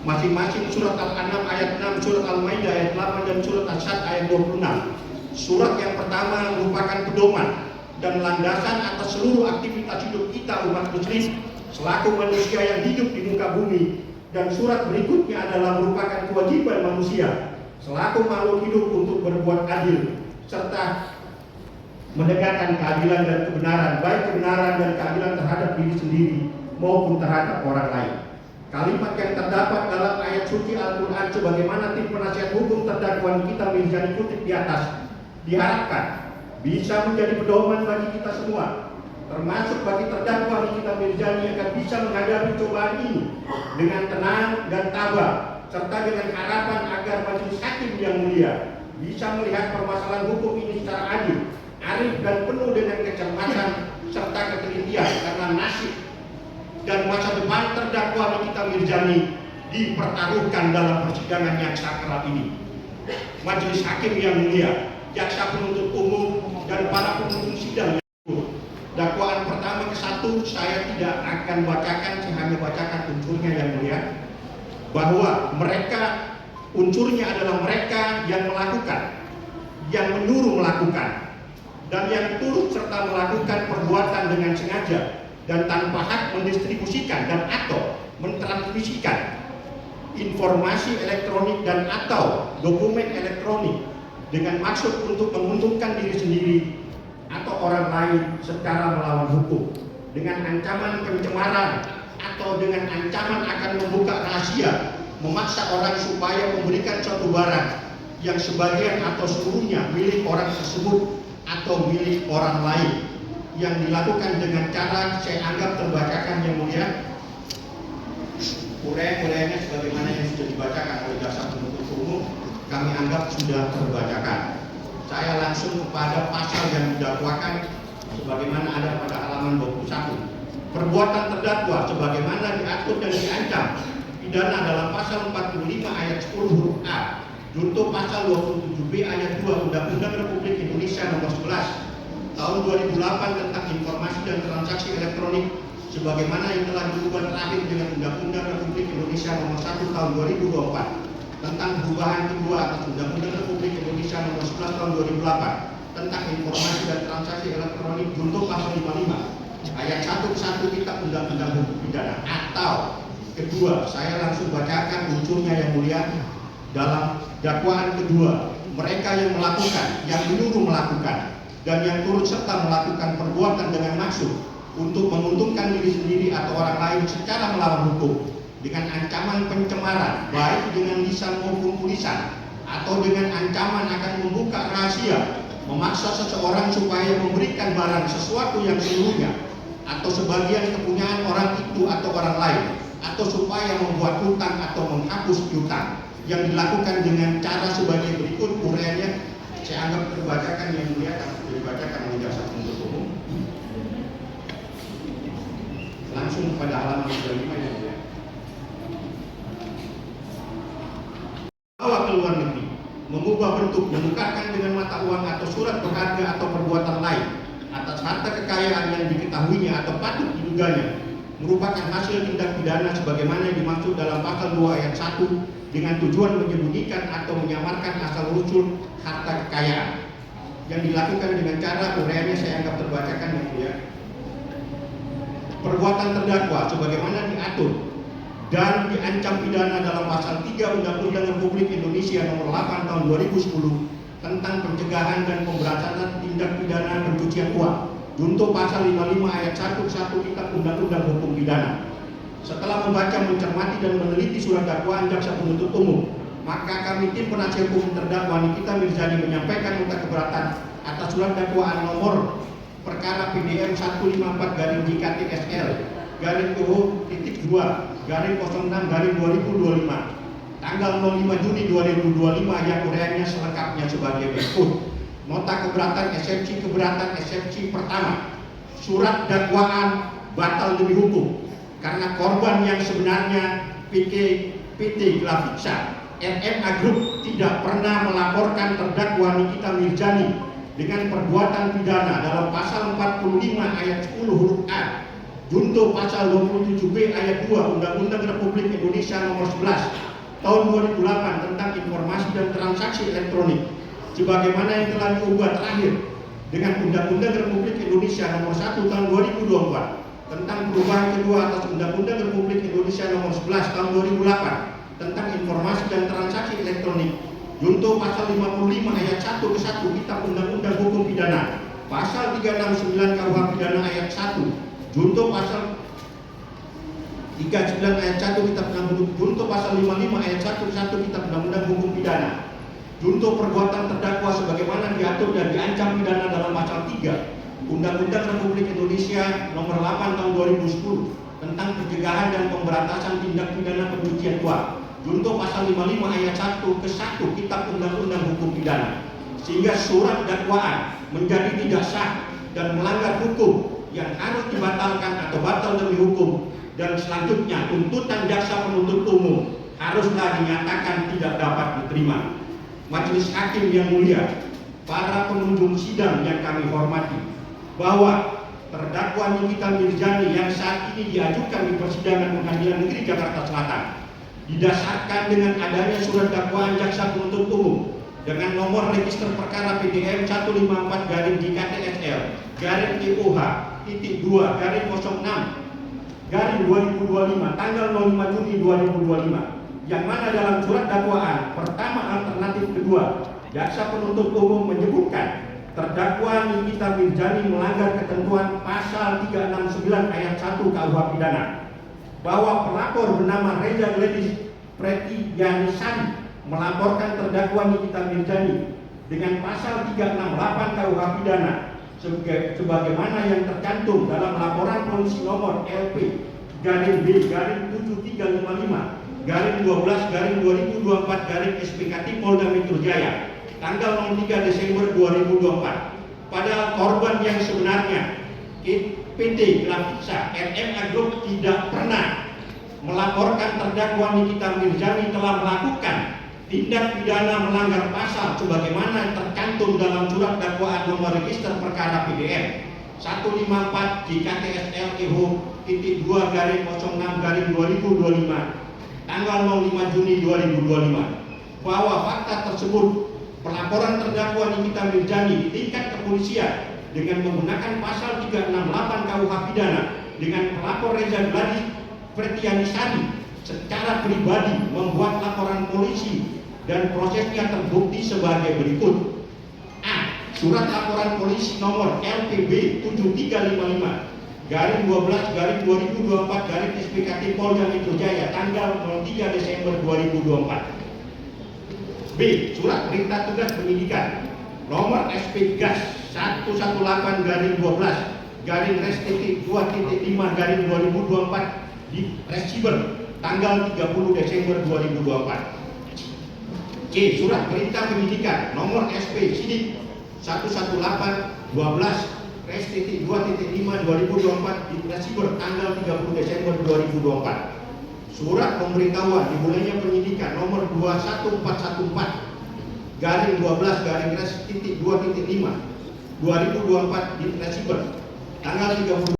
Masing-masing surat Al-An'am ayat 6, surat Al-Maidah ayat 8, dan surat As-Sad ayat 26. Surat yang pertama merupakan pedoman dan landasan atas seluruh aktivitas hidup kita umat muslim selaku manusia yang hidup di muka bumi, dan surat berikutnya adalah merupakan kewajiban manusia selaku makhluk hidup untuk berbuat adil serta menegakkan keadilan dan kebenaran, baik kebenaran dan keadilan terhadap diri sendiri maupun terhadap orang lain. Kalimat yang terdapat dalam ayat suci Al-Quran sebagaimana tim penasihat hukum terdakwa Nikita Mirzani kutip di atas diharapkan bisa menjadi pedoman bagi kita semua, termasuk bagi terdakwa Nikita Mirzani agar bisa menghadapi cobaan ini dengan tenang dan tabah, serta dengan harapan agar majelis hakim yang mulia bisa melihat permasalahan hukum ini secara adil, arif dan penuh dengan kecermatan serta ketelitian, karena nasib dan masa depan terdakwa Nikita Mirzani dipertaruhkan dalam persidangan yang sakral ini. Majelis hakim yang mulia, jaksa penuntut umum, dan para penuntut sidang yang turut. Dakwaan pertama ke 1 saya tidak akan bacakan, saya hanya bacakan unsurnya yang mulia, bahwa mereka, unsurnya adalah mereka yang melakukan, yang menyuruh melakukan, dan yang turut serta melakukan perbuatan dengan sengaja dan tanpa hak mendistribusikan dan atau mentransmisikan informasi elektronik dan atau dokumen elektronik dengan maksud untuk menguntungkan diri sendiri atau orang lain secara melawan hukum, dengan ancaman pencemaran atau dengan ancaman akan membuka rahasia, memaksa orang supaya memberikan suatu barang yang sebagian atau seluruhnya milik orang tersebut atau milik orang lain, yang dilakukan dengan cara saya anggap terbacakan yang mulia. Uraian-uraiannya sebagaimana yang sudah dibacakan oleh jaksa penuntut umum kami anggap sudah terbacakan. Saya langsung kepada pasal yang didakwakan sebagaimana ada pada halaman 21. Perbuatan terdakwa sebagaimana diatur dan diancam pidana dalam pasal 45 ayat 10 huruf A junto pasal 27B ayat 2 Undang-Undang Republik Indonesia nomor 11 tahun 2008 tentang informasi dan transaksi elektronik sebagaimana yang telah diubah terakhir dengan Undang-Undang Republik Indonesia nomor 1 tahun 2024 tentang perubahan kedua atas Undang-Undang Republik Indonesia nomor 11 tahun 2008 tentang informasi dan transaksi elektronik junto pasal 55 ayat 1 ke 1 Kitab Undang-Undang Hukum Pidana. Atau kedua, saya langsung bacakan unsurnya yang mulia. Dalam dakwaan kedua, mereka yang melakukan, yang menyuruh melakukan, dan yang turut serta melakukan perbuatan dengan maksud untuk menguntungkan diri sendiri atau orang lain secara melawan hukum dengan ancaman pencemaran baik dengan lisan maupun tulisan atau dengan ancaman akan membuka rahasia, memaksa seseorang supaya memberikan barang sesuatu yang seluruhnya atau sebagian kepunyaan orang itu atau orang lain, atau supaya membuat hutang atau menghapus hutang, yang dilakukan dengan cara sebagai berikut. Uraiannya saya anggap terbacakan yang mulia, dibacakan oleh jaksa penuntut umum. Langsung pada halaman 25 yang mulia. Bawa ke luar negeri, mengubah bentuk, menukarkan dengan mata uang atau surat berharga atau perbuatan lain atas harta kekayaan yang diketahuinya atau patut diduganya merupakan hasil tindak pidana sebagaimana dimaksud dalam pasal 2 ayat 1 dengan tujuan menyembunyikan atau menyamarkan asal usul harta kekayaan, yang dilakukan dengan cara, uraiannya saya anggap terbacakan yang mulia. Perbuatan terdakwa sebagaimana diatur dan diancam pidana dalam pasal 3 Undang-Undang Republik Indonesia nomor 8 tahun 2010 tentang pencegahan dan pemberantasan tindak pidana pencucian uang junto pasal 55 ayat 1 Kitab Undang-Undang Hukum Pidana. Setelah membaca, mencermati dan meneliti surat dakwaan jaksa penuntut umum, maka kami tim penasihat hukum terdakwa Nikita Mirzani menyampaikan nota keberatan atas surat dakwaan nomor perkara PDM 154/JKTSL /0.2/06/2025 tanggal 05 Juni 2025 yang uraiannya selengkapnya sebagai berikut. Nota keberatan eksepsi pertama, surat dakwaan batal demi hukum karena korban yang sebenarnya PT Grafiksa MMA Group tidak pernah melaporkan terdakwa Nikita Mirzani dengan perbuatan pidana dalam pasal 45 ayat 10 huruf A junto pasal 27B ayat 2 Undang-Undang Republik Indonesia Nomor 11 Tahun 2008 tentang informasi dan transaksi elektronik, sebagaimana yang telah diubah terakhir dengan Undang-Undang Republik Indonesia Nomor 1 Tahun 2024 tentang perubahan kedua atas Undang-Undang Republik Indonesia Nomor 11 Tahun 2008 tentang informasi dan transaksi elektronik, junto pasal 55 ayat 1 ke 1 Kitab Undang-Undang Hukum Pidana, pasal 369 KUH Pidana ayat 1, junto pasal 39 ayat 1 Kitab Undang-Undang, junto pasal 55 ayat 1 ke 1 Kitab Undang-Undang Hukum Pidana, junto perbuatan terdakwa sebagaimana diatur dan diancam pidana dalam pasal 3 Undang-Undang Republik Indonesia Nomor 8 Tahun 2010 tentang pencegahan dan pemberantasan tindak pidana pencucian uang, junto pasal 55 ayat 1 ke 1 Kitab Undang-Undang Hukum Pidana, sehingga surat dakwaan menjadi tidak sah dan melanggar hukum yang harus dibatalkan atau batal demi hukum, dan selanjutnya tuntutan jaksa penuntut umum haruslah dinyatakan tidak dapat diterima. Majelis Hakim yang mulia, para pengunjung sidang yang kami hormati, bahwa terdakwa Nikita Mirzani yang saat ini diajukan di persidangan Pengadilan Negeri Jakarta Selatan didasarkan dengan adanya surat dakwaan jaksa penuntut umum dengan nomor register perkara PDM 154-JKTSL-2-06-2025 tanggal 05 Juni 2025, yang mana dalam surat dakwaan pertama alternatif kedua jaksa penuntut umum menyebutkan terdakwa Nikita Mirzani melanggar ketentuan pasal 369 ayat 1 KUH Pidana, bahwa pelapor bernama Reza Gladys Pretiyanisari melaporkan terdakwa Nikita Mirzani dengan pasal 368 KUH Pidana sebagaimana yang tercantum dalam laporan polisi nomor LP-B-7355-12-2024 Polda Metro Jaya tanggal 03 Desember 2024. Padahal korban yang sebenarnya PT Grafisa RMA Group tidak pernah melaporkan terdakwa Nikita Mirzani telah melakukan tindak pidana melanggar pasal sebagaimana tercantum dalam surat dakwaan nomor register perkara PDM 154 JKTSL-2-06-2025 tanggal 05 Juni 2025, bahwa fakta tersebut pelaporan terdakwa Nikita Mirzani di tingkat kepolisian dengan menggunakan pasal 368 KUH Pidana dengan pelapor Reza Gladys Pretiyanisari secara pribadi membuat laporan polisi dan prosesnya terbukti sebagai berikut. A. Surat laporan polisi nomor LPB 7355-12-2024 Polda Metro Jaya tanggal 03 Desember 2024. B. Surat perintah tugas penyidikan nomor SP Gas 118-12-2.2024 di Resiber tanggal 30 Desember 2024. C. Surat perintah penyidikan nomor SP Sidik 118-12-2.2024 di Resiber tanggal 30 Desember 2024. Surat pemberitahuan dimulainya penyidikan nomor 21414-12-2.5 2024 di Resiber tanggal 30